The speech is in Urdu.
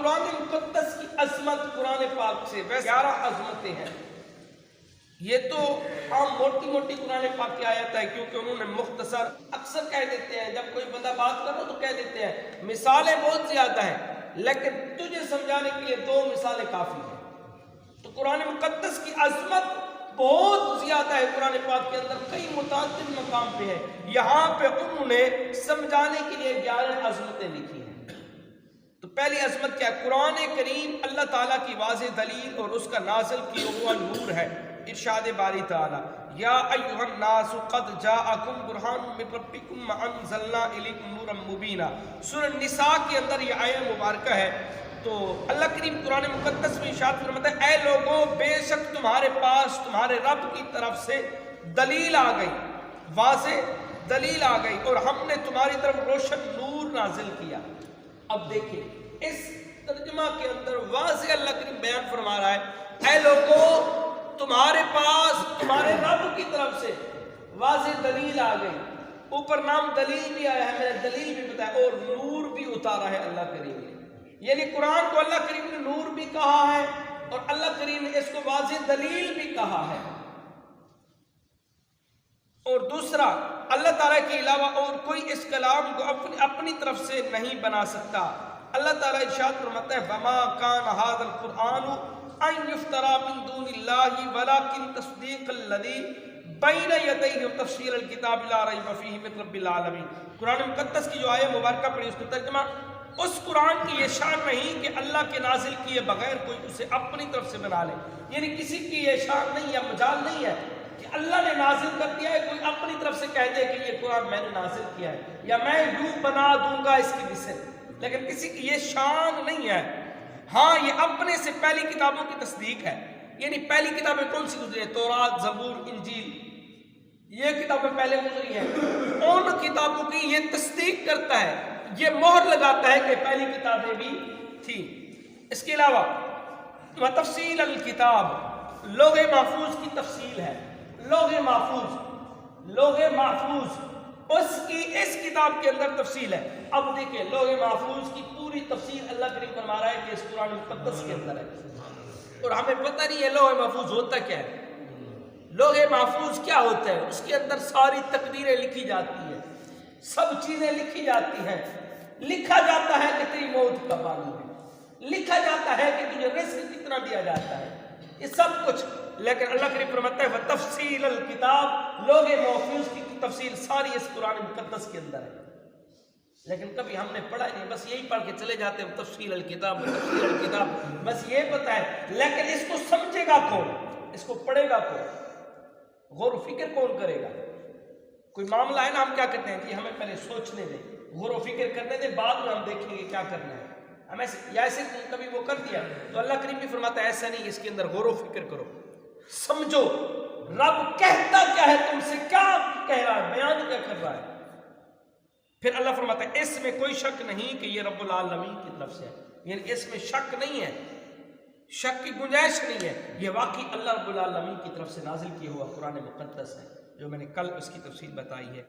قرآن مقدس کی عظمت قرآن پاک سے 11 عظمتیں ہیں. یہ تو عام موٹی موٹی قرآن پاک کی آیت ہے کیونکہ انہوں نے مختصر اکثر کہہ دیتے ہیں جب کوئی بندہ بات کر رہا تو کہہ دیتے ہیں مثالیں بہت زیادہ ہیں لیکن تجھے سمجھانے کے لیے 2 مثالیں کافی ہیں. تو قرآن مقدس کی عظمت بہت زیادہ ہے قرآن پاک کے اندر کئی متعدد مقام پہ ہے. یہاں پہ انہوں نے سمجھانے کے لیے 11 عظمتیں لکھی ہیں. تو پہلی عظمت کیا ہے؟ قرآن کریم اللہ تعالیٰ کی واضح دلیل اور اس کا نازل کیا ہوا نور ہے. ارشاد باری تعالیٰ یا ایھا الناس قد جاءکم برہان من ربکم وانزلنا الیکم نورا مبینا. سورہ النساء کے اندر یہ آیہ مبارکہ ہے. تو اللہ کریم قرآن مقدس میں ارشاد فرماتا ہے اے لوگوں بے شک تمہارے پاس تمہارے رب کی طرف سے دلیل آ گئی, واضح دلیل آ گئی اور ہم نے تمہاری طرف روشن نور نازل کیا. اب دیکھیں اس ترجمہ کے اندر واضح اللہ کریم بیان فرما رہا ہے اے لوگوں تمہارے پاس تمہارے رب کی طرف سے واضح دلیل آ گئی. اوپر نام دلیل بھی آیا ہے, میں نے دلیل بھی بتایا, اور نور بھی اتارا ہے اللہ کریم نے. یعنی قرآن کو اللہ کریم نے نور بھی کہا ہے اور اللہ کریم نے اس کو واضح دلیل بھی کہا ہے. اور دوسرا اللہ تعالیٰ کے علاوہ اور کوئی اس کلام کو اپنی طرف سے نہیں بنا سکتا. اللہ تعالیٰ ارشاد فرماتا ہے وما کان ھذا القرآن ان یفترى من دون اللہ ولکن تصدیق الذی بین یدیہ وتفصیل الکتاب لا ریب فیہ من رب العالمین. قرآن مقدس کی جو آیہ مبارکہ پڑھی اس کا ترجمہ اس قرآن کی یہ شان نہیں کہ اللہ کے نازل کیے بغیر کوئی اسے اپنی طرف سے بنا لے. یعنی کسی کی یہ شان نہیں یا مجال نہیں ہے کہ اللہ نے نازل کر دیا ہے کوئی اپنی طرف سے کہہ دے کہ یہ قرآن میں نے نازل کیا ہے یا میں یوں بنا دوں گا اس کی مثل, لیکن کسی کی یہ شان نہیں ہے. ہاں یہ اپنے سے پہلی کتابوں کی تصدیق ہے. یعنی پہلی کتابیں کون سی گزری ہیں؟ تورات, زبور, انجیل, یہ کتابیں پہلے گزری ہیں. ان کتابوں کی یہ تصدیق کرتا ہے, یہ مہر لگاتا ہے کہ پہلی کتابیں بھی تھیں. اس کے علاوہ وتفصیل الکتاب لوح محفوظ کی تفصیل ہے. لوح محفوظ اس کتاب کے اندر تفصیل ہے. اب دیکھیں لوح محفوظ کی پوری تفصیل اللہ کریم فرما رہا ہے کہ اس قرآن مقدس کے اندر ہے اور ہمیں پتہ نہیں ہے لوح محفوظ ہوتا کیا ہے. لوح محفوظ کیا ہوتا ہے؟ اس کے اندر ساری تقدیریں لکھی جاتی ہیں, سب چیزیں لکھی جاتی ہیں. لکھا جاتا ہے کہ تیری موت کب آنی ہے, لکھا جاتا ہے کہ تجھے رزق کتنا دیا جاتا ہے, یہ سب کچھ. لیکن اللہ کریم فرماتا ہے وتفصیل الکتاب لوح محفوظ کی تفصیل ساری اس قرآن مقدس کے اندر ہے. لیکن کبھی ہم نے پڑھا نہیں, بس یہی پڑھ کے چلے جاتے ہیں تفصیل الکتاب تفصیل الکتاب, بس یہ پتہ ہے. لیکن اس کو سمجھے گا کون, اس کو پڑھے گا کون, غور و فکر کون کرے گا؟ کوئی معاملہ ہے نا, ہم کیا کرتے ہیں کہ ہمیں پہلے سوچنے دیں, غور و فکر کرنے دیں, بعد میں ہم دیکھیں گے کیا کرنا ہے. ہم ایسے کبھی وہ کر دیا تو اللہ کریم بھی فرماتا ہے ایسا نہیں, اس کے اندر غور و فکر کرو, سمجھو رب کہتا کیا ہے, تم سے کیا کہہ رہا ہے, بیان کیا کر رہا ہے. پھر اللہ فرماتا ہے اس میں کوئی شک نہیں کہ یہ رب العالمین کی طرف سے ہے. یعنی اس میں شک نہیں ہے, شک کی گنجائش نہیں ہے, یہ واقعی اللہ رب العالمین کی طرف سے نازل کیا ہوا قرآن مقدس ہے جو میں نے کل اس کی تفصیل بتائی ہے.